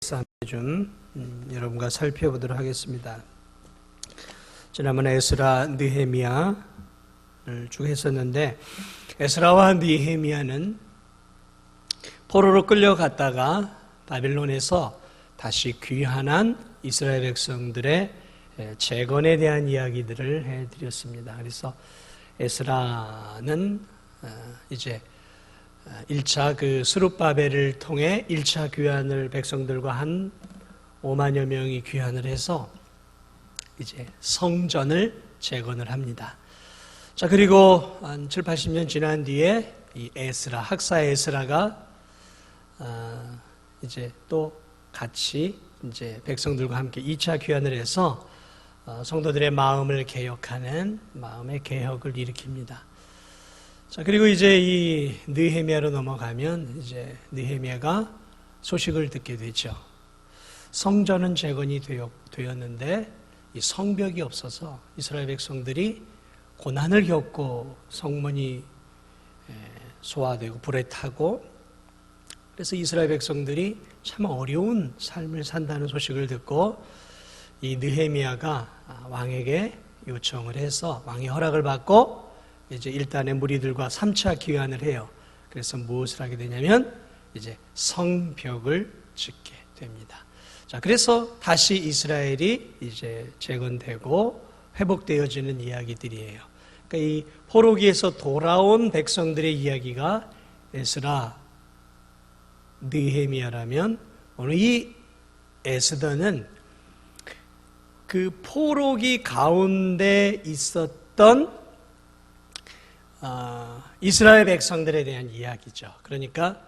역사 좀 여러분과 살펴보도록 하겠습니다. 지난번에 에스라, 느헤미야를 쭉 했었는데, 에스라와 느헤미야는 포로로 끌려갔다가 바벨론에서 다시 귀환한 이스라엘 백성들의 재건에 대한 이야기들을 해드렸습니다. 그래서 에스라는 이제 1차 그 스룹바벨을 통해 1차 귀환을 백성들과 한 5만여 명이 귀환을 해서 이제 성전을 재건을 합니다. 자, 그리고 한 7, 80년 지난 뒤에 이 에스라, 학사 에스라가 이제 또 같이 이제 백성들과 함께 2차 귀환을 해서 성도들의 마음을 개혁하는 마음의 개혁을 일으킵니다. 자, 그리고 이제 이 느헤미야로 넘어가면 이제 느헤미야가 소식을 듣게 되죠. 성전은 재건이 되었는데 이 성벽이 없어서 이스라엘 백성들이 고난을 겪고 성문이 소화되고 불에 타고, 그래서 이스라엘 백성들이 참 어려운 삶을 산다는 소식을 듣고 이 느헤미야가 왕에게 요청을 해서 왕의 허락을 받고 이제 일단의 무리들과 3차 귀환을 해요. 그래서 무엇을 하게 되냐면 이제 성벽을 짓게 됩니다. 자, 그래서 다시 이스라엘이 이제 재건되고 회복되어지는 이야기들이에요. 그러니까 이 포로기에서 돌아온 백성들의 이야기가 에스라, 느헤미야라면, 오늘 이 에스더는 그 포로기 가운데 있었던 이스라엘 백성들에 대한 이야기죠. 그러니까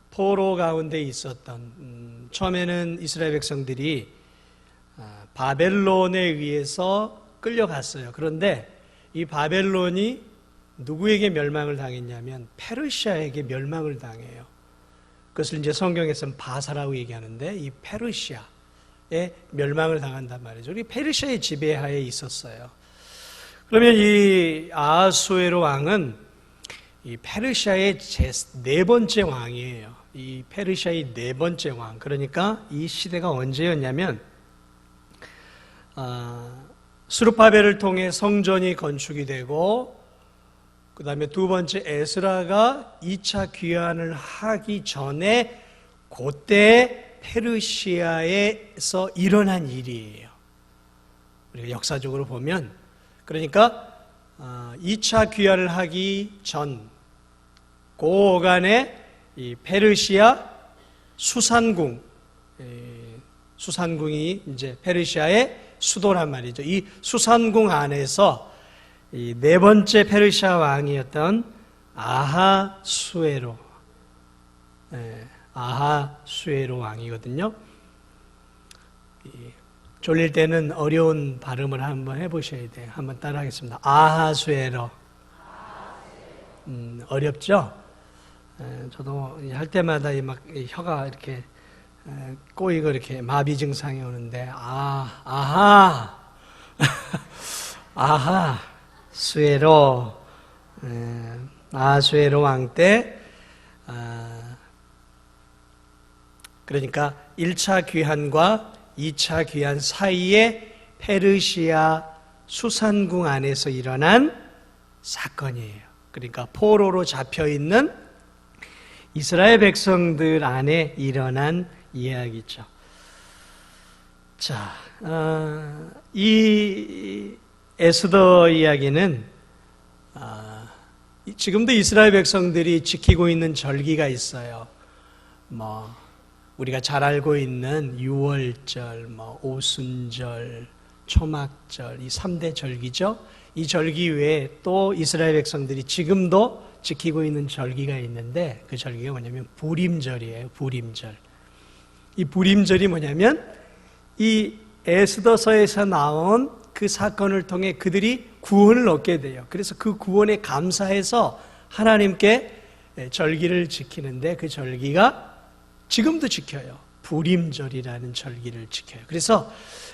포로 가운데 있었던 처음에는 이스라엘 백성들이 바벨론에 의해서 끌려갔어요. 그런데 이 바벨론이 누구에게 멸망을 당했냐면 페르시아에게 멸망을 당해요. 그것을 이제 성경에서는 바사라고 얘기하는데 이 페르시아에 멸망을 당한단 말이죠. 우리 페르시아의 지배하에 있었어요. 그러면 이 아하수에로 왕은 이 페르시아의 네 번째 왕이에요. 이 페르시아의 네 번째 왕. 그러니까 이 시대가 언제였냐면 스룹바벨을 통해 성전이 건축이 되고, 그 다음에 두 번째 에스라가 2차 귀환을 하기 전에 그때 페르시아에서 일어난 일이에요. 우리가 역사적으로 보면, 그러니까 2차 귀환을 하기 전 고간에 이 페르시아 수산궁, 수산궁이 이제 페르시아의 수도란 말이죠. 이 수산궁 안에서 이 네 번째 페르시아 왕이었던 아하수에로 왕이거든요. 졸릴 때는 어려운 발음을 한번 해보셔야 돼요. 한번 따라하겠습니다. 아하수에로. 어렵죠? 저도 할 때마다 막 혀가 이렇게 꼬이고 이렇게 마비 증상이 오는데, 수에로, 아하수에로 왕 때, 그러니까 1차 귀환과 2차 귀환 사이에 페르시아 수산궁 안에서 일어난 사건이에요. 그러니까 포로로 잡혀있는 이스라엘 백성들 안에 일어난 이야기죠. 자, 이 에스더 이야기는 지금도 이스라엘 백성들이 지키고 있는 절기가 있어요. 우리가 잘 알고 있는 유월절, 오순절, 초막절, 이 3대 절기죠. 이 절기 외에 또 이스라엘 백성들이 지금도 지키고 있는 절기가 있는데, 그 절기가 뭐냐면 부림절이에요. 부림절. 이 부림절이 뭐냐면 이 에스더서에서 나온 그 사건을 통해 그들이 구원을 얻게 돼요. 그래서 그 구원에 감사해서 하나님께 절기를 지키는데, 그 절기가 지금도 지켜요. 부림절이라는 절기를 지켜요. 그래서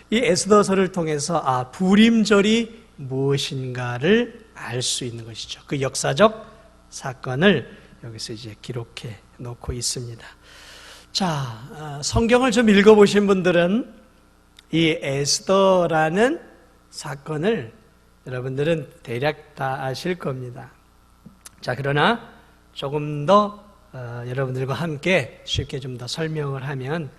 이 에스더서를 통해서 부림절이 무엇인가를 알 수 있는 것이죠. 그 역사적 사건을 여기서 이제 기록해 놓고 있습니다. 자, 성경을 좀 읽어보신 분들은 이 에스더라는 사건을 여러분들은 대략 다 아실 겁니다. 자, 그러나 조금 더 여러분들과 함께 쉽게 좀 더 설명을 하면,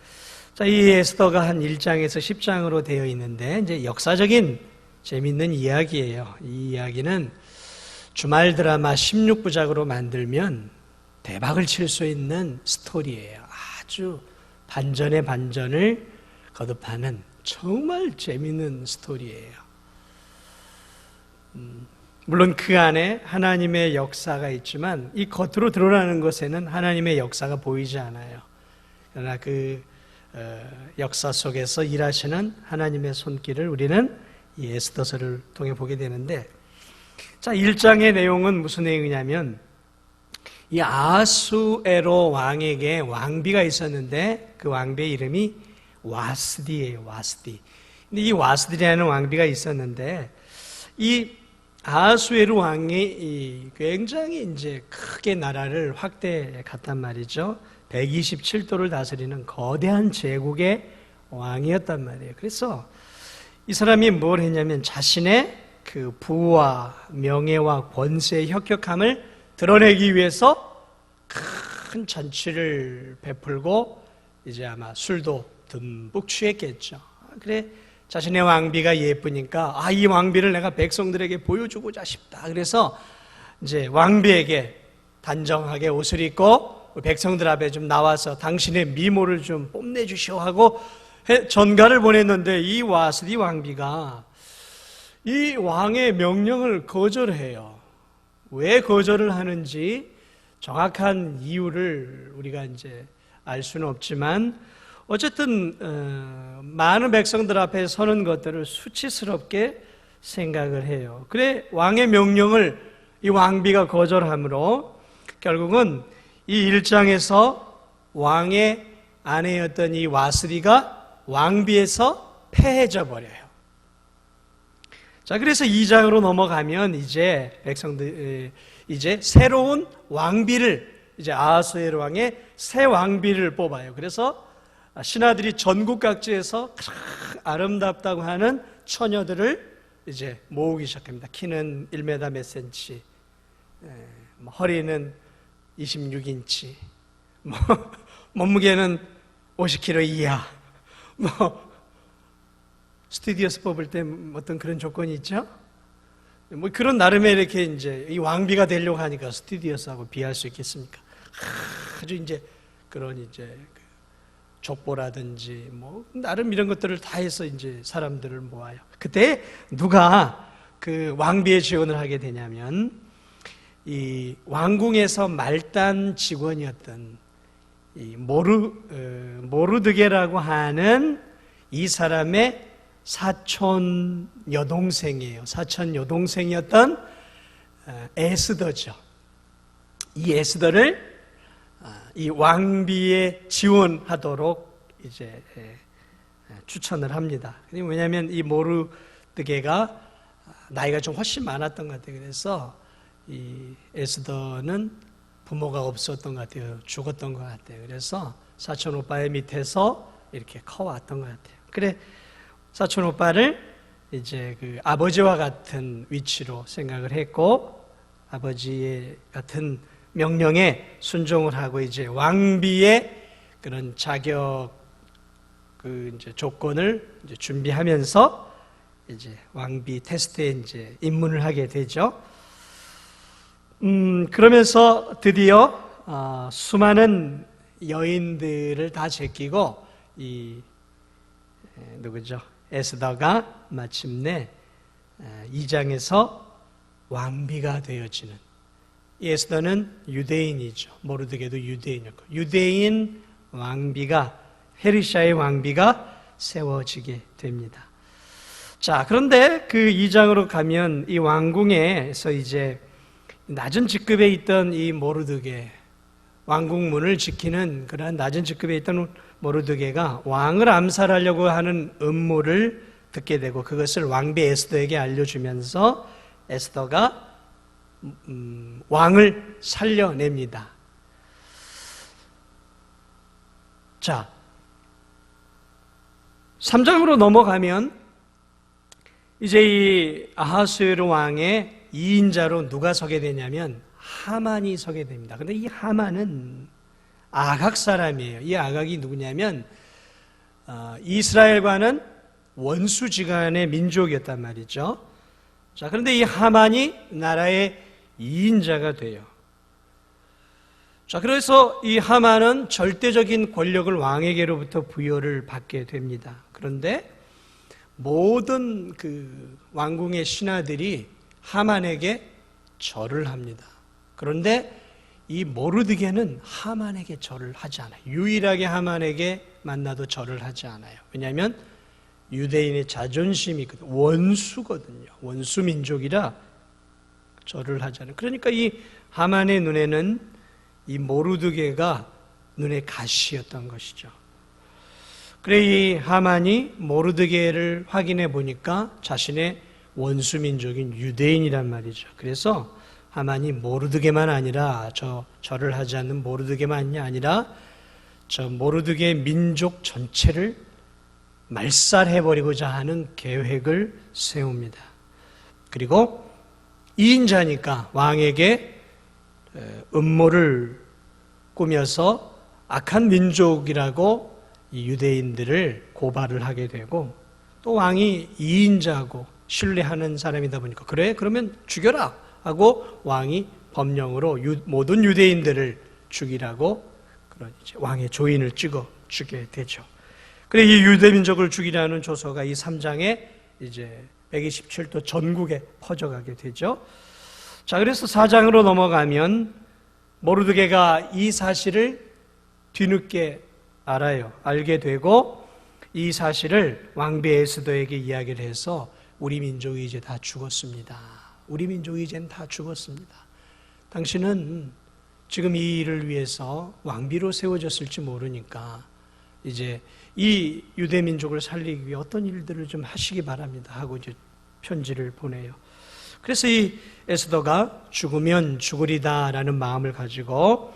자, 이 에스더가 한 1장에서 10장으로 되어 있는데, 이제 역사적인 재미있는 이야기예요. 이 이야기는 주말 드라마 16부작으로 만들면 대박을 칠 수 있는 스토리예요. 아주 반전의 반전을 거듭하는 정말 재미있는 스토리예요. 물론 그 안에 하나님의 역사가 있지만 이 겉으로 드러나는 것에는 하나님의 역사가 보이지 않아요. 그러나 그 역사 속에서 일하시는 하나님의 손길을 우리는 이 에스더서를 통해 보게 되는데, 자, 1장의 내용은 무슨 내용이냐면, 이 아하수에로 왕에게 왕비가 있었는데 그 왕비의 이름이 와스디예요. 와스디. 근데 이 와스디라는 왕비가 있었는데, 이 아하수에로 왕이 굉장히 이제 크게 나라를 확대해 갔단 말이죠. 127도를 다스리는 거대한 제국의 왕이었단 말이에요. 그래서 이 사람이 뭘 했냐면 자신의 그 부와 명예와 권세의 혁혁함을 드러내기 위해서 큰 잔치를 베풀고 이제 아마 술도 듬뿍 취했겠죠. 그래, 자신의 왕비가 예쁘니까 이 왕비를 내가 백성들에게 보여주고자 싶다. 그래서 이제 왕비에게 단정하게 옷을 입고 백성들 앞에 좀 나와서 당신의 미모를 좀 뽐내주시오 하고 전가를 보냈는데, 이 와스디 왕비가 이 왕의 명령을 거절해요. 왜 거절을 하는지 정확한 이유를 우리가 이제 알 수는 없지만, 어쨌든 많은 백성들 앞에 서는 것들을 수치스럽게 생각을 해요. 그래, 왕의 명령을 이 왕비가 거절함으로 결국은 이 1장에서 왕의 아내였던 이 와스리가 왕비에서 패해져 버려요. 자, 그래서 2장으로 넘어가면 이제 백성들 이제 새로운 왕비를, 이제 아하수에로 왕의 새 왕비를 뽑아요. 그래서 신하들이 전국 각지에서 아름답다고 하는 처녀들을 이제 모으기 시작합니다. 키는 1m 몇 센치, 허리는 26인치, 몸무게는 50kg 이하, 스튜디오스 뽑을 때 어떤 그런 조건이 있죠? 그런 나름의 이렇게 이제 이 왕비가 되려고 하니까 스튜디오스하고 비할 수 있겠습니까? 아주 이제 그런 이제 족보라든지 나름 이런 것들을 다 해서 이제 사람들을 모아요. 그때 누가 그 왕비의 지원을 하게 되냐면, 이 왕궁에서 말단 직원이었던 이 모르드게라고 하는 이 사람의 사촌 여동생이에요. 사촌 여동생이었던 에스더죠. 이 에스더를 이 왕비에 지원하도록 이제 추천을 합니다. 왜냐하면 이 모르드게가 나이가 좀 훨씬 많았던 것 같아요. 그래서 이 에스더는 부모가 없었던 것 같아요. 죽었던 것 같아요. 그래서 사촌 오빠의 밑에서 이렇게 커왔던 것 같아요. 그래, 사촌 오빠를 이제 그 아버지와 같은 위치로 생각을 했고, 아버지의 같은 명령에 순종을 하고 이제 왕비의 그런 자격 그 이제 조건을 이제 준비하면서 이제 왕비 테스트에 이제 입문을 하게 되죠. 그러면서 드디어 수많은 여인들을 다 제끼고 이 누구죠? 에스더가 마침내 2장에서 왕비가 되어지는, 에스더는 유대인이죠. 모르드게도 유대인이었고, 유대인 왕비가, 페르시아의 왕비가 세워지게 됩니다. 자, 그런데 그 2장으로 가면 이 왕궁에서 이제 낮은 직급에 있던 이 모르드게, 왕궁문을 지키는 그러한 낮은 직급에 있던 모르드게가 왕을 암살하려고 하는 음모를 듣게 되고, 그것을 왕비 에스더에게 알려주면서 에스더가 왕을 살려냅니다. 자, 3장으로 넘어가면 이제 이 아하수에로 왕의 2인자로 누가 서게 되냐면 하만이 서게 됩니다. 근데 이 하만은 아각 사람이에요. 이 아각이 누구냐면 이스라엘과는 원수지간의 민족이었단 말이죠. 자, 그런데 이 하만이 나라의 2인자가 돼요. 자, 그래서 이 하만은 절대적인 권력을 왕에게로부터 부여를 받게 됩니다. 그런데 모든 그 왕궁의 신하들이 하만에게 절을 합니다. 그런데 이 모르드게는 하만에게 절을 하지 않아요. 유일하게 하만에게 만나도 절을 하지 않아요. 왜냐하면 유대인의 자존심이 있거든요. 원수거든요. 원수 민족이라 절을 하지 않아요. 그러니까 이 하만의 눈에는 이 모르드게가 눈에 가시였던 것이죠. 그래 이 하만이 모르드게를 확인해 보니까 자신의 원수 민족인 유대인이란 말이죠. 그래서 하만이 모르드게만 아니라 절을 하지 않는 모르드게만이 아니라 저 모르드게 민족 전체를 말살해버리고자 하는 계획을 세웁니다. 그리고 2인자니까 왕에게 음모를 꾸며서 악한 민족이라고 이 유대인들을 고발을 하게 되고, 또 왕이 2인자고 신뢰하는 사람이다 보니까 그래? 그러면 죽여라! 하고 왕이 법령으로 모든 유대인들을 죽이라고 그런 이제 왕의 조인을 찍어 주게 되죠. 그래 이 유대 민족을 죽이라는 조서가 이 3장에 이제 127도 전국에 퍼져가게 되죠. 자, 그래서 4장으로 넘어가면 모르드게가 이 사실을 뒤늦게 알게 되고 이 사실을 왕비 에스더에게 이야기를 해서 우리 민족이 이제 다 죽었습니다. 우리 민족이 이제는 다 죽었습니다. 당신은 지금 이 일을 위해서 왕비로 세워졌을지 모르니까 이제 이 유대 민족을 살리기 위해 어떤 일들을 좀 하시기 바랍니다 하고 이제 편지를 보내요. 그래서 이 에스더가 죽으면 죽으리다라는 마음을 가지고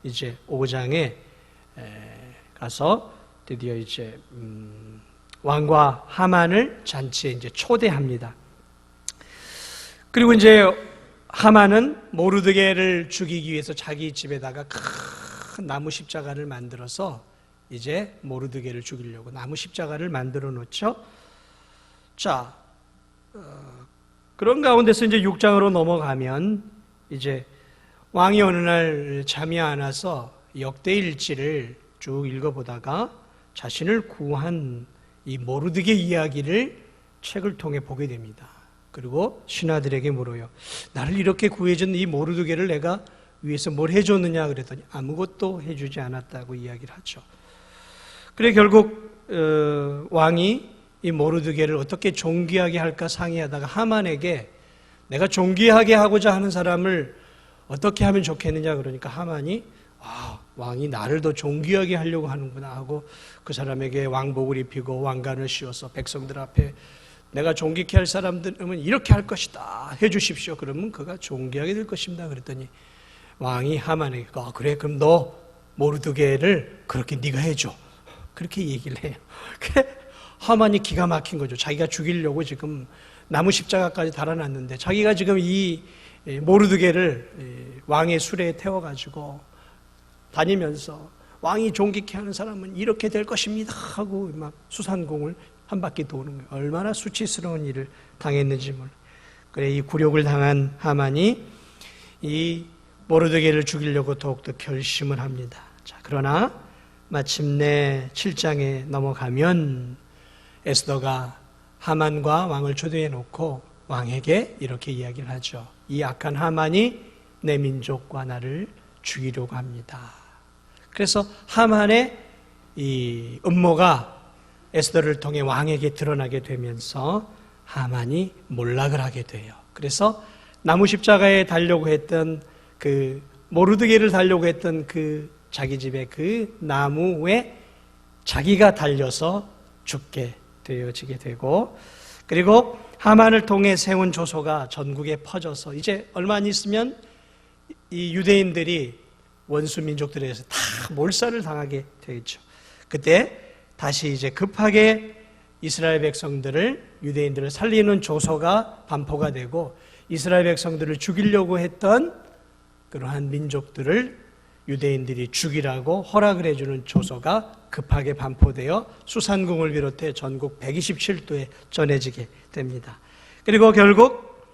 이제 5장에 가서 드디어 이제 왕과 하만을 잔치에 이제 초대합니다. 그리고 이제 하만은 모르드게를 죽이기 위해서 자기 집에다가 큰 나무 십자가를 만들어서 이제 모르드게를 죽이려고 나무 십자가를 만들어 놓죠. 자, 그런 가운데서 이제 6장으로 넘어가면 이제 왕이 어느 날 잠이 안 와서 역대일지를 쭉 읽어보다가 자신을 구한 이 모르드게 이야기를 책을 통해 보게 됩니다. 그리고 신하들에게 물어요. 나를 이렇게 구해준 이 모르드게를 내가 위해서 뭘 해줬느냐 그랬더니 아무것도 해주지 않았다고 이야기를 하죠. 그래 결국 왕이 이 모르드게를 어떻게 존귀하게 할까 상의하다가 하만에게 내가 존귀하게 하고자 하는 사람을 어떻게 하면 좋겠느냐 그러니까 하만이 왕이 나를 더 존귀하게 하려고 하는구나 하고 그 사람에게 왕복을 입히고 왕관을 씌워서 백성들 앞에 내가 존귀케 할 사람들은 이렇게 할 것이다 해주십시오. 그러면 그가 존귀하게 될 것입니다. 그랬더니 왕이 하만에게 그래 그럼 너 모르드게를 그렇게 네가 해줘. 그렇게 얘기를 해요. 그래 하만이 기가 막힌 거죠. 자기가 죽이려고 지금 나무 십자가까지 달아놨는데 자기가 지금 이 모르드게를 왕의 수레에 태워가지고 다니면서 왕이 존귀케 하는 사람은 이렇게 될 것입니다 하고 막 수산공을 한 바퀴 도는 거예요. 얼마나 수치스러운 일을 당했는지 몰라. 그래 이 굴욕을 당한 하만이 이 모르드게를 죽이려고 더욱더 결심을 합니다. 자, 그러나 마침내 7장에 넘어가면 에스더가 하만과 왕을 초대해 놓고 왕에게 이렇게 이야기를 하죠. 이 악한 하만이 내 민족과 나를 죽이려고 합니다. 그래서 하만의 이 음모가 에스더를 통해 왕에게 드러나게 되면서 하만이 몰락을 하게 돼요. 그래서 나무 십자가에 달려고 했던 그 모르드게를 달려고 했던 그 자기 집의 그 나무에 자기가 달려서 죽게 되어지게 되고, 그리고 하만을 통해 세운 조소가 전국에 퍼져서 이제 얼마 안 있으면 이 유대인들이 원수 민족들에서 다 몰살을 당하게 되죠. 그때 다시 이제 급하게 이스라엘 백성들을, 유대인들을 살리는 조서가 반포가 되고, 이스라엘 백성들을 죽이려고 했던 그러한 민족들을 유대인들이 죽이라고 허락을 해주는 조서가 급하게 반포되어 수산궁을 비롯해 전국 127도에 전해지게 됩니다. 그리고 결국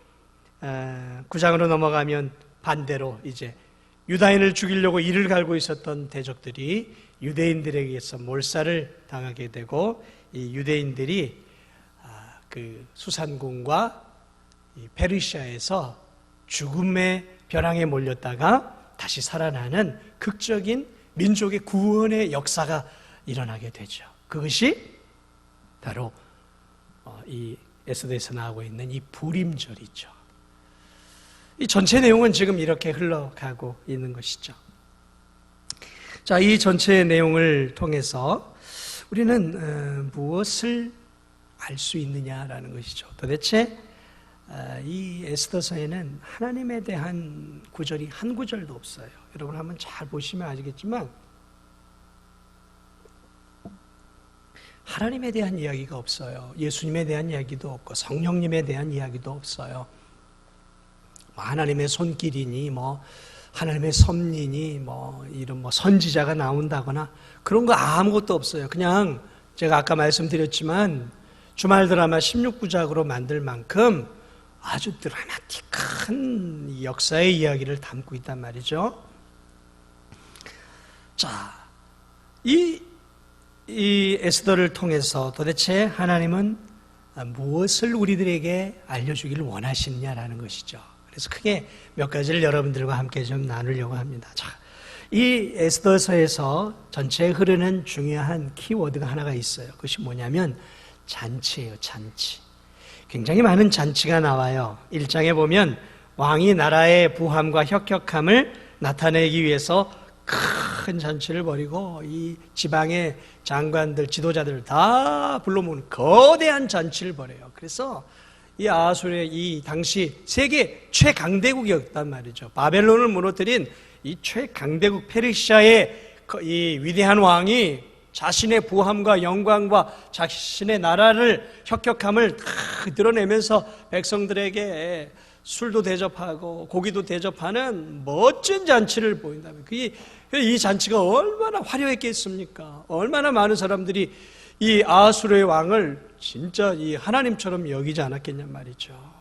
9장으로 넘어가면 반대로 이제 유다인을 죽이려고 이를 갈고 있었던 대적들이 유대인들에게서 몰살을 당하게 되고, 이 유대인들이 그 수산궁과 이 페르시아에서 죽음의 벼랑에 몰렸다가 다시 살아나는 극적인 민족의 구원의 역사가 일어나게 되죠. 그것이 바로 이 에스더에서 나오고 있는 이 부림절이죠. 이 전체 내용은 지금 이렇게 흘러가고 있는 것이죠. 자, 이 전체 내용을 통해서 우리는 무엇을 알 수 있느냐라는 것이죠. 도대체 이 에스더서에는 하나님에 대한 구절이 한 구절도 없어요. 여러분 한번 잘 보시면 아시겠지만 하나님에 대한 이야기가 없어요. 예수님에 대한 이야기도 없고 성령님에 대한 이야기도 없어요. 하나님의 손길이니 하나님의 섭리니 이런 선지자가 나온다거나 그런 거 아무것도 없어요. 그냥 제가 아까 말씀드렸지만 주말 드라마 16부작으로 만들 만큼 아주 드라마틱한 역사의 이야기를 담고 있단 말이죠. 자, 이 에스더를 통해서 도대체 하나님은 무엇을 우리들에게 알려주기를 원하시느냐라는 것이죠. 그래서 크게 몇 가지를 여러분들과 함께 좀 나누려고 합니다. 자, 이 에스더서에서 전체에 흐르는 중요한 키워드가 하나가 있어요. 그것이 뭐냐면 잔치예요, 잔치. 굉장히 많은 잔치가 나와요. 1장에 보면 왕이 나라의 부함과 혁혁함을 나타내기 위해서 큰 잔치를 벌이고 이 지방의 장관들, 지도자들을 다 불러 모으는 거대한 잔치를 벌여요. 그래서 이 아수르의 이 당시 세계 최강대국이었단 말이죠. 바벨론을 무너뜨린 이 최강대국 페르시아의 이 위대한 왕이 자신의 부함과 영광과 자신의 나라를 혁혁함을 다 드러내면서 백성들에게 술도 대접하고 고기도 대접하는 멋진 잔치를 보인다면 이 잔치가 얼마나 화려했겠습니까? 얼마나 많은 사람들이 이 아수르의 왕을 진짜 이 하나님처럼 여기지 않았겠냐 말이죠.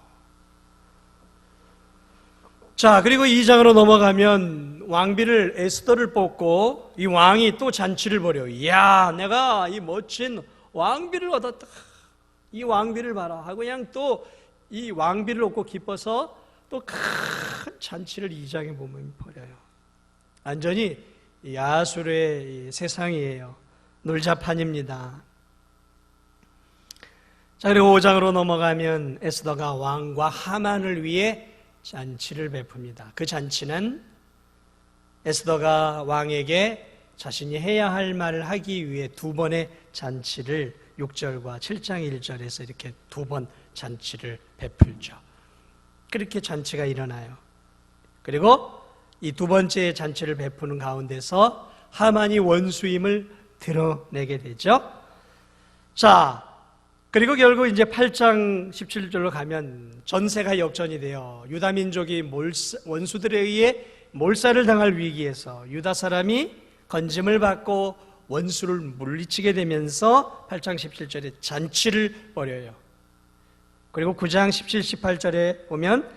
자, 그리고 2장으로 넘어가면 왕비를 에스더를 뽑고 이 왕이 또 잔치를 벌여요. 이야, 내가 이 멋진 왕비를 얻었다. 이 왕비를 봐라 하고 그냥 또 이 왕비를 얻고 기뻐서 또 큰 잔치를 2장에 보면 벌여요. 완전히 이 아수르의 세상이에요. 놀자판입니다. 자, 그리고 5장으로 넘어가면 에스더가 왕과 하만을 위해 잔치를 베풉니다. 그 잔치는 에스더가 왕에게 자신이 해야 할 말을 하기 위해 두 번의 잔치를 6절과 7장 1절에서 이렇게 두 번 잔치를 베풀죠. 그렇게 잔치가 일어나요. 그리고 이 두 번째 잔치를 베푸는 가운데서 하만이 원수임을 드러내게 되죠. 자, 그리고 결국 이제 8장 17절로 가면 전세가 역전이 돼요. 유다 민족이 원수들에 의해 몰살을 당할 위기에서 유다 사람이 건짐을 받고 원수를 물리치게 되면서 8장 17절에 잔치를 벌여요. 그리고 9장 17, 18절에 보면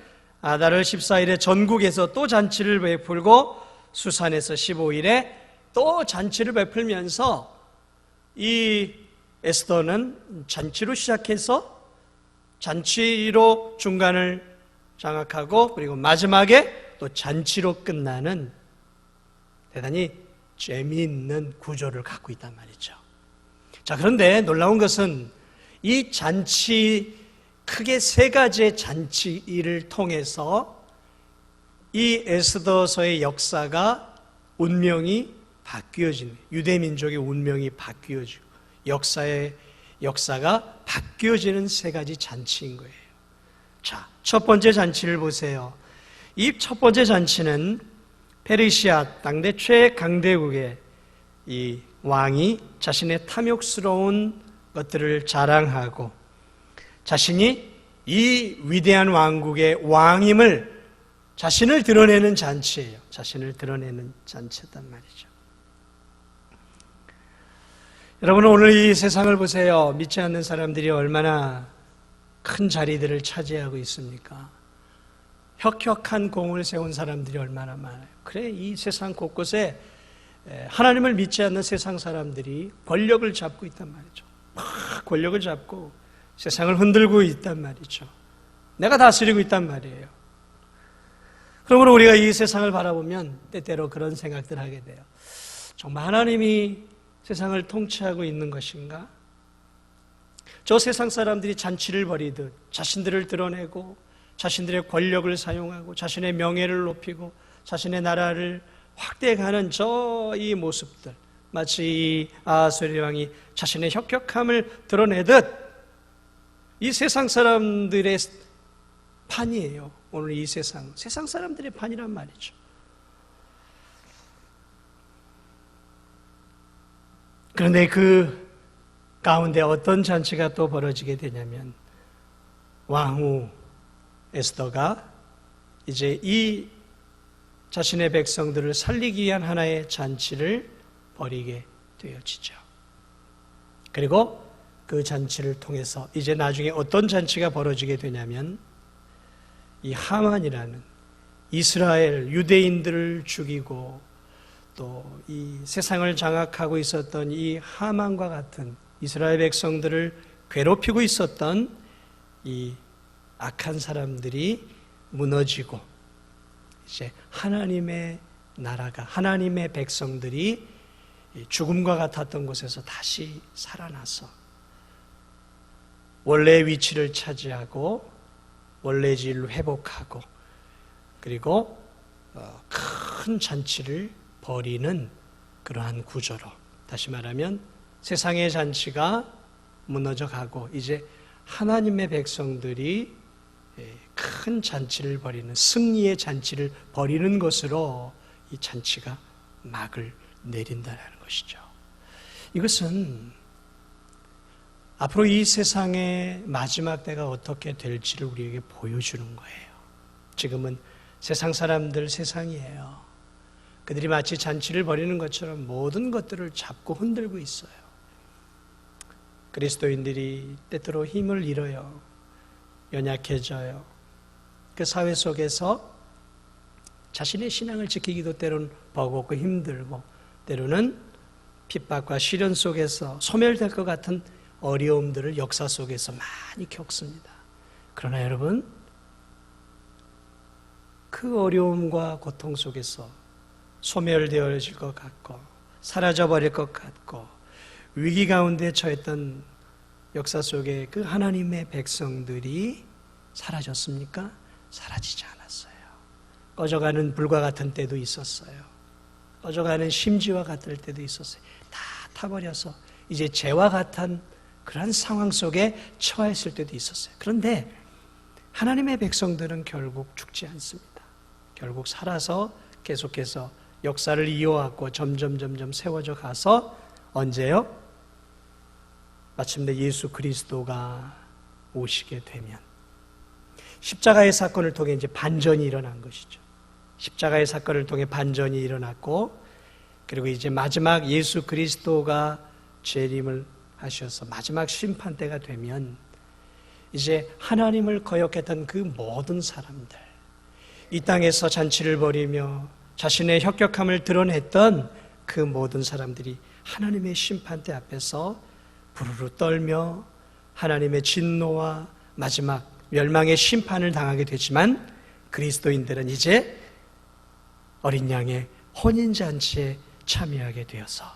아달 14일에 전국에서 또 잔치를 베풀고 수산에서 15일에 또 잔치를 베풀면서 이 에스더는 잔치로 시작해서 잔치로 중간을 장악하고 그리고 마지막에 또 잔치로 끝나는 대단히 재미있는 구조를 갖고 있단 말이죠. 자, 그런데 놀라운 것은 이 잔치, 크게 세 가지의 잔치를 통해서 이 에스더서의 역사가 운명이 바뀌어지는, 유대민족의 운명이 바뀌어지고 역사가 바뀌어지는 세 가지 잔치인 거예요. 자, 첫 번째 잔치를 보세요. 이 첫 번째 잔치는 페르시아 당대 최강대국의 이 왕이 자신의 탐욕스러운 것들을 자랑하고 자신이 이 위대한 왕국의 왕임을 자신을 드러내는 잔치예요. 자신을 드러내는 잔치였단 말이죠. 여러분, 오늘 이 세상을 보세요. 믿지 않는 사람들이 얼마나 큰 자리들을 차지하고 있습니까? 혁혁한 공을 세운 사람들이 얼마나 많아요. 그래, 이 세상 곳곳에 하나님을 믿지 않는 세상 사람들이 권력을 잡고 있단 말이죠. 막 권력을 잡고 세상을 흔들고 있단 말이죠. 내가 다스리고 있단 말이에요. 그러므로 우리가 이 세상을 바라보면 때때로 그런 생각들을 하게 돼요. 정말 하나님이 세상을 통치하고 있는 것인가? 저 세상 사람들이 잔치를 벌이듯 자신들을 드러내고 자신들의 권력을 사용하고 자신의 명예를 높이고 자신의 나라를 확대해가는 저 이 모습들, 마치 이 아하수에르 왕이 자신의 혁혁함을 드러내듯 이 세상 사람들의 판이에요. 오늘 이 세상 사람들의 판이란 말이죠. 그런데 그 가운데 어떤 잔치가 또 벌어지게 되냐면 왕후 에스더가 이제 이 자신의 백성들을 살리기 위한 하나의 잔치를 벌이게 되어지죠. 그리고 그 잔치를 통해서 이제 나중에 어떤 잔치가 벌어지게 되냐면 이 하만이라는 이스라엘 유대인들을 죽이고 또 이 세상을 장악하고 있었던 이 하만과 같은 이스라엘 백성들을 괴롭히고 있었던 이 악한 사람들이 무너지고 이제 하나님의 나라가, 하나님의 백성들이 죽음과 같았던 곳에서 다시 살아나서 원래의 위치를 차지하고 원래의 질로 회복하고 그리고 큰 잔치를 벌이는 그러한 구조로, 다시 말하면 세상의 잔치가 무너져가고 이제 하나님의 백성들이 큰 잔치를 벌이는, 승리의 잔치를 벌이는 것으로 이 잔치가 막을 내린다는 것이죠. 이것은 앞으로 이 세상의 마지막 때가 어떻게 될지를 우리에게 보여주는 거예요. 지금은 세상 사람들 세상이에요. 그들이 마치 잔치를 벌이는 것처럼 모든 것들을 잡고 흔들고 있어요. 그리스도인들이 때때로 힘을 잃어요. 연약해져요. 그 사회 속에서 자신의 신앙을 지키기도 때로는 버겁고 힘들고 때로는 핍박과 시련 속에서 소멸될 것 같은 어려움들을 역사 속에서 많이 겪습니다. 그러나 여러분, 그 어려움과 고통 속에서 소멸되어질 것 같고 사라져버릴 것 같고 위기 가운데 처했던 역사 속에 그 하나님의 백성들이 사라졌습니까? 사라지지 않았어요. 꺼져가는 불과 같은 때도 있었어요. 꺼져가는 심지와 같을 때도 있었어요. 다 타버려서 이제 죄와 같은 그런 상황 속에 처했을 때도 있었어요. 그런데 하나님의 백성들은 결국 죽지 않습니다. 결국 살아서 계속해서 역사를 이어왔고 점점 세워져 가서 언제요? 마침내 예수 그리스도가 오시게 되면 십자가의 사건을 통해 이제 반전이 일어난 것이죠. 십자가의 사건을 통해 반전이 일어났고 그리고 이제 마지막 예수 그리스도가 재림을 하셔서 마지막 심판 때가 되면 이제 하나님을 거역했던 그 모든 사람들, 이 땅에서 잔치를 벌이며 자신의 혁혁함을 드러냈던 그 모든 사람들이 하나님의 심판대 앞에서 부르르 떨며 하나님의 진노와 마지막 멸망의 심판을 당하게 되지만 그리스도인들은 이제 어린 양의 혼인잔치에 참여하게 되어서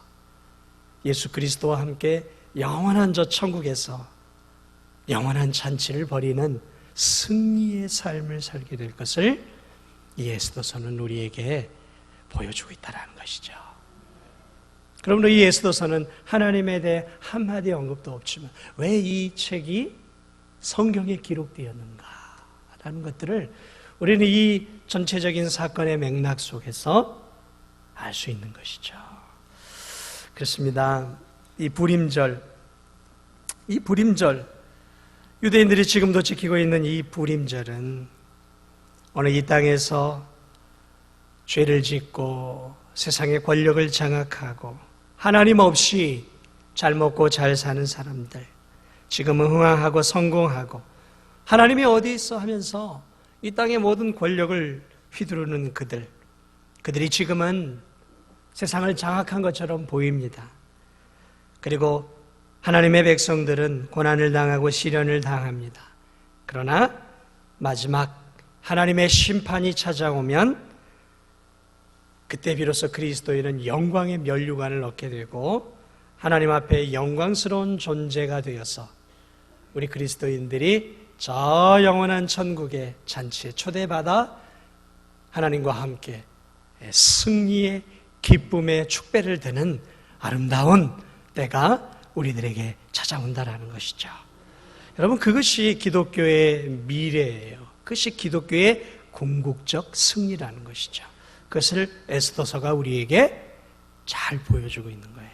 예수 그리스도와 함께 영원한 저 천국에서 영원한 잔치를 벌이는 승리의 삶을 살게 될 것을 이 에스더서는 우리에게 보여주고 있다는 것이죠. 그러므로 이 에스더서는 하나님에 대해 한마디 언급도 없지만 왜 이 책이 성경에 기록되었는가라는 것들을 우리는 이 전체적인 사건의 맥락 속에서 알 수 있는 것이죠. 그렇습니다. 이 불임절, 유대인들이 지금도 지키고 있는 이 불임절은 오늘 이 땅에서 죄를 짓고 세상의 권력을 장악하고 하나님 없이 잘 먹고 잘 사는 사람들, 지금은 흥황하고 성공하고 하나님이 어디 있어 하면서 이 땅의 모든 권력을 휘두르는 그들이 지금은 세상을 장악한 것처럼 보입니다. 그리고 하나님의 백성들은 고난을 당하고 시련을 당합니다. 그러나 마지막 하나님의 심판이 찾아오면 그때 비로소 그리스도인은 영광의 면류관을 얻게 되고 하나님 앞에 영광스러운 존재가 되어서 우리 그리스도인들이 저 영원한 천국의 잔치에 초대받아 하나님과 함께 승리의 기쁨의 축배를 드는 아름다운 때가 우리들에게 찾아온다라는 것이죠. 여러분, 그것이 기독교의 미래예요. 그것이 기독교의 궁극적 승리라는 것이죠. 그것을 에스더서가 우리에게 잘 보여주고 있는 거예요.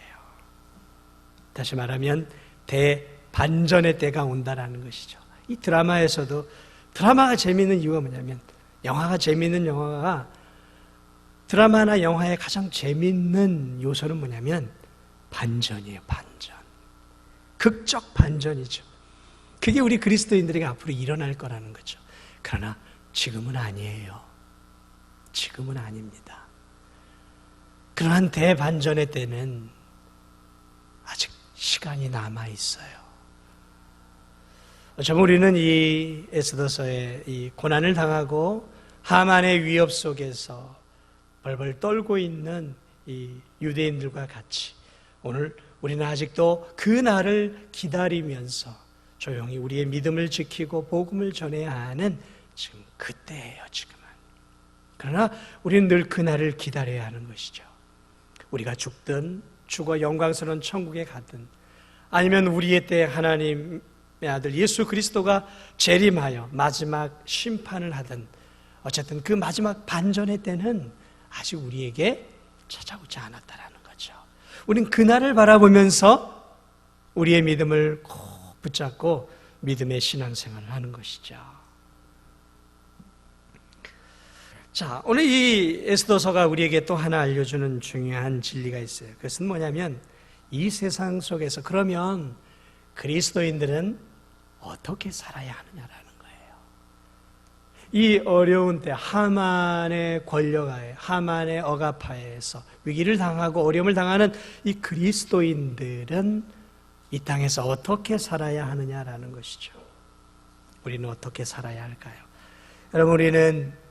다시 말하면 대반전의 때가 온다라는 것이죠. 이 드라마에서도 드라마가 재미있는 이유가 뭐냐면 영화가 재미있는 영화가 드라마나 영화의 가장 재미있는 요소는 뭐냐면 반전이에요. 반전. 극적 반전이죠. 그게 우리 그리스도인들에게 앞으로 일어날 거라는 거죠. 그러나 지금은 아니에요. 지금은 아닙니다. 그러한 대반전의 때는 아직 시간이 남아 있어요. 어쩌면 우리는 이 에스더서의 이 고난을 당하고 하만의 위협 속에서 벌벌 떨고 있는 이 유대인들과 같이 오늘 우리는 아직도 그 날을 기다리면서 조용히 우리의 믿음을 지키고 복음을 전해야 하는 지금 그때예요, 지금은. 그러나 우리는 늘 그 날을 기다려야 하는 것이죠. 우리가 죽든 죽어 영광스러운 천국에 가든 아니면 우리의 때 하나님의 아들 예수 그리스도가 재림하여 마지막 심판을 하든 어쨌든 그 마지막 반전의 때는 아직 우리에게 찾아오지 않았다라는 거죠. 우린 그날을 바라보면서 우리의 믿음을 꼭 붙잡고 믿음의 신앙생활을 하는 것이죠. 자, 오늘 이 에스더서가 우리에게 또 하나 알려주는 중요한 진리가 있어요. 그것은 뭐냐면 이 세상 속에서 그러면 그리스도인들은 어떻게 살아야 하느냐라는 거예요. 이 어려운 때 하만의 권력하에, 하만의 억압하에서 위기를 당하고 어려움을 당하는 이 그리스도인들은 이 땅에서 어떻게 살아야 하느냐라는 것이죠. 우리는 어떻게 살아야 할까요? 여러분, 우리는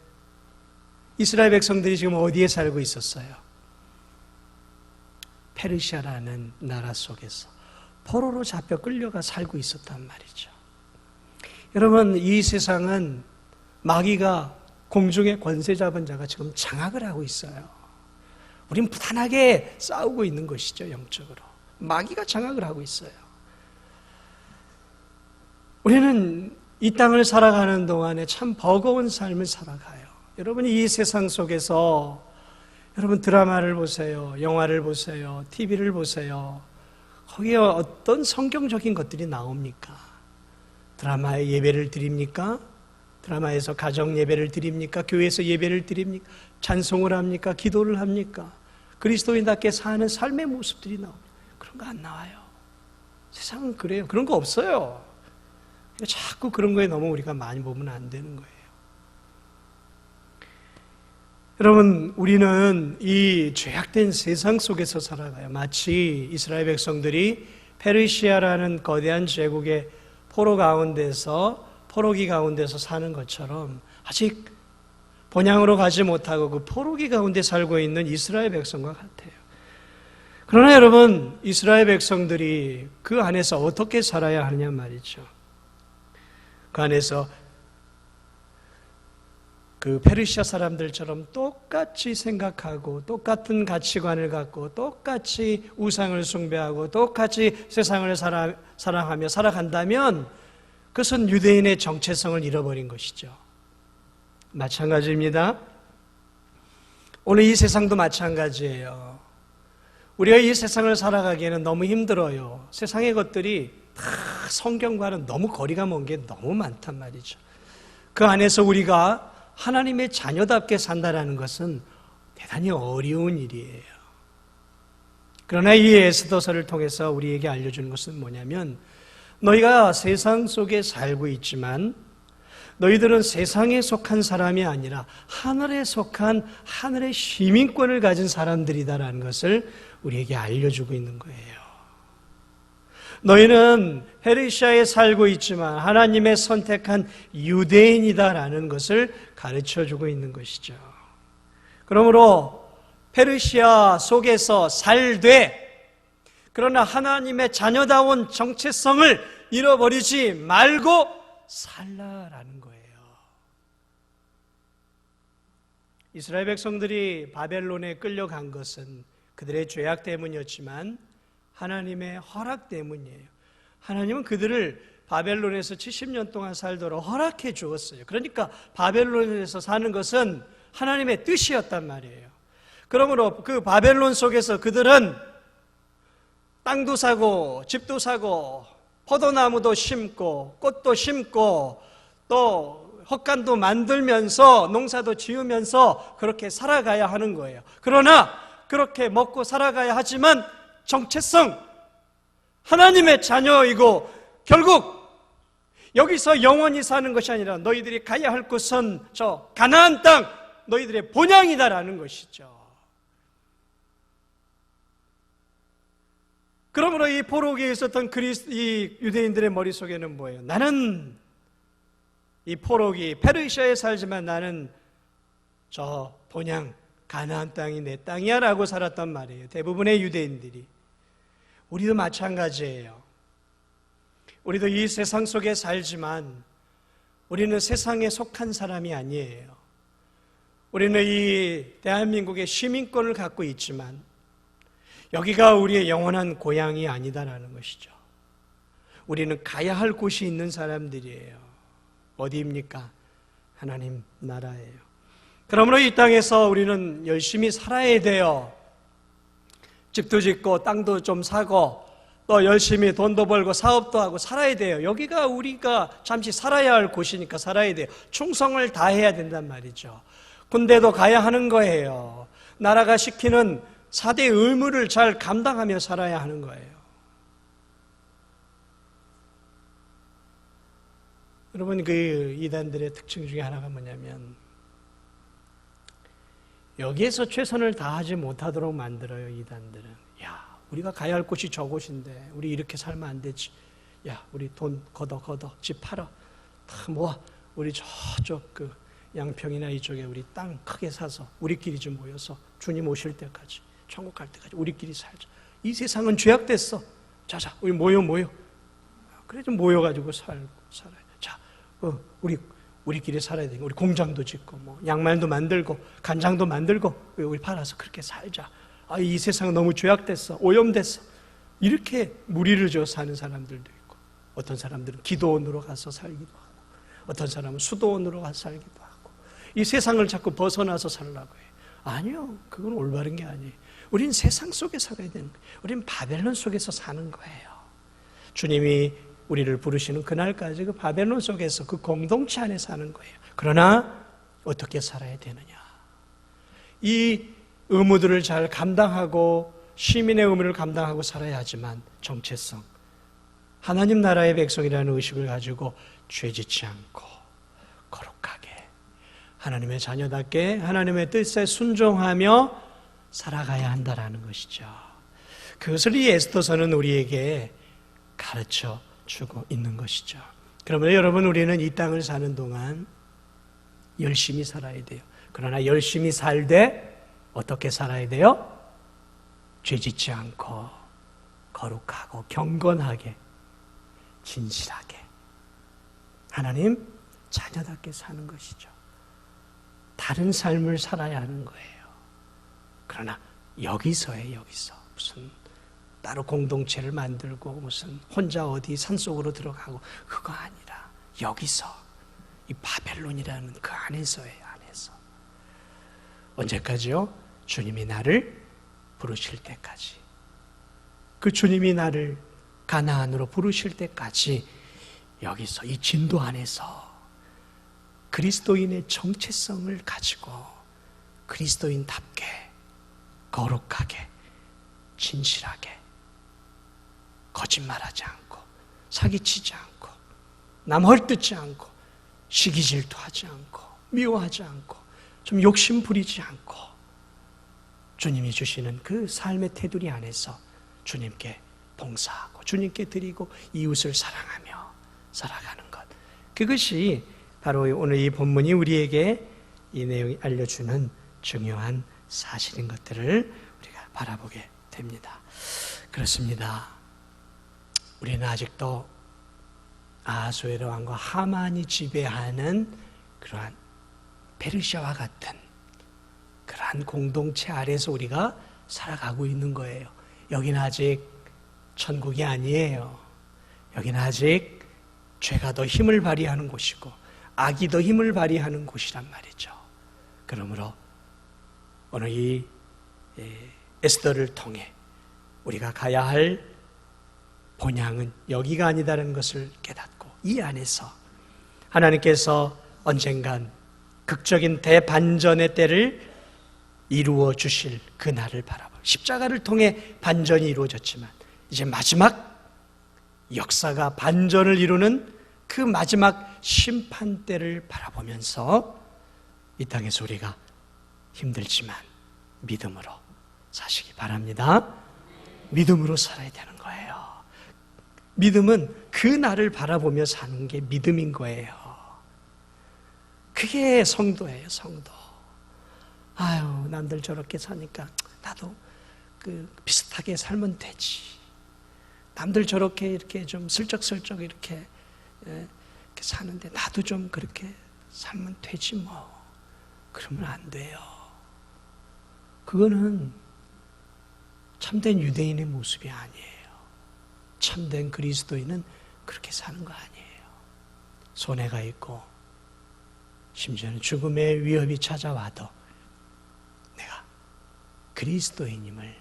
이스라엘 백성들이 지금 어디에 살고 있었어요? 페르시아라는 나라 속에서 포로로 잡혀 끌려가 살고 있었단 말이죠. 여러분, 이 세상은 마귀가 공중의 권세 잡은 자가 지금 장악을 하고 있어요. 우린 부단하게 싸우고 있는 것이죠, 영적으로. 마귀가 장악을 하고 있어요. 우리는 이 땅을 살아가는 동안에 참 버거운 삶을 살아가요. 여러분이 이 세상 속에서 여러분 드라마를 보세요, 영화를 보세요, TV를 보세요. 거기에 어떤 성경적인 것들이 나옵니까? 드라마에 예배를 드립니까? 드라마에서 가정 예배를 드립니까? 교회에서 예배를 드립니까? 찬송을 합니까? 기도를 합니까? 그리스도인답게 사는 삶의 모습들이 나옵니다. 그런 거 안 나와요. 세상은 그래요. 그런 거 없어요. 자꾸 그런 거에 너무 우리가 많이 보면 안 되는 거예요. 여러분, 우리는 이 죄악된 세상 속에서 살아가요. 마치 이스라엘 백성들이 페르시아라는 거대한 제국의 포로기 가운데서 사는 것처럼 아직 본향으로 가지 못하고 그 포로기 가운데 살고 있는 이스라엘 백성과 같아요. 그러나 여러분, 이스라엘 백성들이 그 안에서 어떻게 살아야 하느냐 말이죠. 그 안에서 그 페르시아 사람들처럼 똑같이 생각하고 똑같은 가치관을 갖고 똑같이 우상을 숭배하고 똑같이 세상을 사랑하며 살아간다면 그것은 유대인의 정체성을 잃어버린 것이죠. 마찬가지입니다. 오늘 이 세상도 마찬가지예요. 우리가 이 세상을 살아가기에는 너무 힘들어요. 세상의 것들이 다 성경과는 너무 거리가 먼 게 너무 많단 말이죠. 그 안에서 우리가 하나님의 자녀답게 산다는 것은 대단히 어려운 일이에요. 그러나 이 에스더서를 통해서 우리에게 알려주는 것은 뭐냐면, 너희가 세상 속에 살고 있지만 너희들은 세상에 속한 사람이 아니라 하늘에 속한 하늘의 시민권을 가진 사람들이다라는 것을 우리에게 알려주고 있는 거예요. 너희는 페르시아에 살고 있지만 하나님의 선택한 유대인이다라는 것을 가르쳐주고 있는 것이죠. 그러므로 페르시아 속에서 살되, 그러나 하나님의 자녀다운 정체성을 잃어버리지 말고 살라라는 거예요. 이스라엘 백성들이 바벨론에 끌려간 것은 그들의 죄악 때문이었지만 하나님의 허락 때문이에요. 하나님은 그들을 바벨론에서 70년 동안 살도록 허락해 주었어요. 그러니까 바벨론에서 사는 것은 하나님의 뜻이었단 말이에요. 그러므로 그 바벨론 속에서 그들은 땅도 사고 집도 사고 포도나무도 심고 꽃도 심고 또 헛간도 만들면서 농사도 지으면서 그렇게 살아가야 하는 거예요. 그러나 그렇게 먹고 살아가야 하지만 정체성, 하나님의 자녀이고 결국 여기서 영원히 사는 것이 아니라 너희들이 가야 할 곳은 저 가나안 땅, 너희들의 본향이다라는 것이죠. 그러므로 이 포로기에 있었던 이 유대인들의 머릿속에는 뭐예요? 나는 이 포로기 페르시아에 살지만 나는 저 본향 가나안 땅이 내 땅이야 라고 살았단 말이에요. 대부분의 유대인들이. 우리도 마찬가지예요. 우리도 이 세상 속에 살지만 우리는 세상에 속한 사람이 아니에요. 우리는 이 대한민국의 시민권을 갖고 있지만 여기가 우리의 영원한 고향이 아니다라는 것이죠. 우리는 가야 할 곳이 있는 사람들이에요. 어디입니까? 하나님 나라예요. 그러므로 이 땅에서 우리는 열심히 살아야 돼요. 집도 짓고 땅도 좀 사고 또 열심히 돈도 벌고 사업도 하고 살아야 돼요. 여기가 우리가 잠시 살아야 할 곳이니까 살아야 돼요. 충성을 다해야 된단 말이죠. 군대도 가야 하는 거예요. 나라가 시키는 4대 의무를 잘 감당하며 살아야 하는 거예요. 여러분, 그 이단들의 특징 중에 하나가 뭐냐면 여기에서 최선을 다하지 못하도록 만들어요. 이단들은. 야, 우리가 가야 할 곳이 저곳인데 우리 이렇게 살면 안 되지. 야, 우리 돈 걷어 집 팔아 다 모아. 우리 저쪽 그 양평이나 이쪽에 우리 땅 크게 사서 우리끼리 좀 모여서 주님 오실 때까지, 천국 갈 때까지 우리끼리 살자. 이 세상은 죄악됐어. 자자, 우리 모여. 그래 좀 모여가지고 살아요. 자, 우리끼리 살아야 되니까 우리 공장도 짓고 뭐 양말도 만들고 간장도 만들고 우리 팔아서 그렇게 살자. 아, 이 세상은 너무 죄악됐어. 오염됐어. 이렇게 무리를 지어 사는 사람들도 있고, 어떤 사람들은 기도원으로 가서 살기도 하고, 어떤 사람은 수도원으로 가서 살기도 하고, 이 세상을 자꾸 벗어나서 살라고 해요. 아니요, 그건 올바른 게 아니에요. 우린 세상 속에 살아야 되는 거예요. 우린 바벨론 속에서 사는 거예요. 주님이 우리를 부르시는 그날까지 그 바벨론 속에서 그 공동체 안에 사는 거예요. 그러나 어떻게 살아야 되느냐? 이 의무들을 잘 감당하고 시민의 의무를 감당하고 살아야 하지만 정체성, 하나님 나라의 백성이라는 의식을 가지고 죄짓지 않고 거룩하게 하나님의 자녀답게 하나님의 뜻에 순종하며 살아가야 한다라는 것이죠. 그것을 이 에스더서는 우리에게 가르쳐 주고 있는 것이죠. 그러면 여러분, 우리는 이 땅을 사는 동안 열심히 살아야 돼요. 그러나 열심히 살되 어떻게 살아야 돼요? 죄짓지 않고 거룩하고 경건하게 진실하게 하나님 자녀답게 사는 것이죠. 다른 삶을 살아야 하는 거예요. 그러나 여기서예요. 여기서 무슨 따로 공동체를 만들고 무슨 혼자 어디 산속으로 들어가고 그거 아니라 여기서 이 바벨론이라는 그 안에서예요. 안에서. 언제까지요? 주님이 나를 부르실 때까지. 그 주님이 나를 가나안으로 부르실 때까지 여기서 이 진도 안에서 그리스도인의 정체성을 가지고 그리스도인답게 거룩하게 진실하게 거짓말하지 않고 사기치지 않고 남 헐뜯지 않고 시기 질투하지 않고 미워하지 않고 좀 욕심 부리지 않고 주님이 주시는 그 삶의 테두리 안에서 주님께 봉사하고 주님께 드리고 이웃을 사랑하며 살아가는 것, 그것이 바로 오늘 이 본문이 우리에게 이 내용이 알려주는 중요한 사실인 것들을 우리가 바라보게 됩니다. 그렇습니다. 우리는 아직도 아하수에로 왕과 하만이 지배하는 그러한 페르시아와 같은 그러한 공동체 아래서 우리가 살아가고 있는 거예요. 여기는 아직 천국이 아니에요. 여기는 아직 죄가 더 힘을 발휘하는 곳이고 악이 더 힘을 발휘하는 곳이란 말이죠. 그러므로 오늘 이 에스더를 통해 우리가 가야 할 본향은 여기가 아니다라는 것을 깨닫고 이 안에서 하나님께서 언젠간 극적인 대반전의 때를 이루어 주실 그날을 바라보고 십자가를 통해 반전이 이루어졌지만 이제 마지막 역사가 반전을 이루는 그 마지막 심판 때를 바라보면서 이 땅에서 우리가 힘들지만 믿음으로 사시기 바랍니다. 믿음으로 살아야 되는 거예요. 믿음은 그 날을 바라보며 사는 게 믿음인 거예요. 그게 성도예요, 성도. 아유, 남들 저렇게 사니까 나도 비슷하게 살면 되지. 남들 저렇게 이렇게 좀 슬쩍슬쩍 이렇게 사는데 나도 좀 그렇게 살면 되지 뭐. 그러면 안 돼요. 그거는 참된 유대인의 모습이 아니에요. 참된 그리스도인은 그렇게 사는 거 아니에요. 손해가 있고 심지어는 죽음의 위협이 찾아와도 내가 그리스도인임을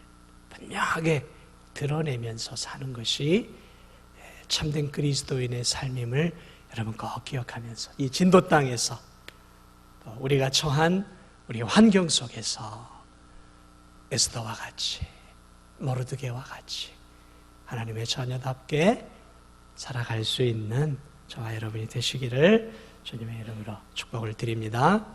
분명하게 드러내면서 사는 것이 참된 그리스도인의 삶임을 여러분 꼭 기억하면서 이 진도 땅에서 우리가 처한 우리 환경 속에서 에스더와 같이 모르드게와 같이 하나님의 자녀답게 살아갈 수 있는 저와 여러분이 되시기를 주님의 이름으로 축복을 드립니다.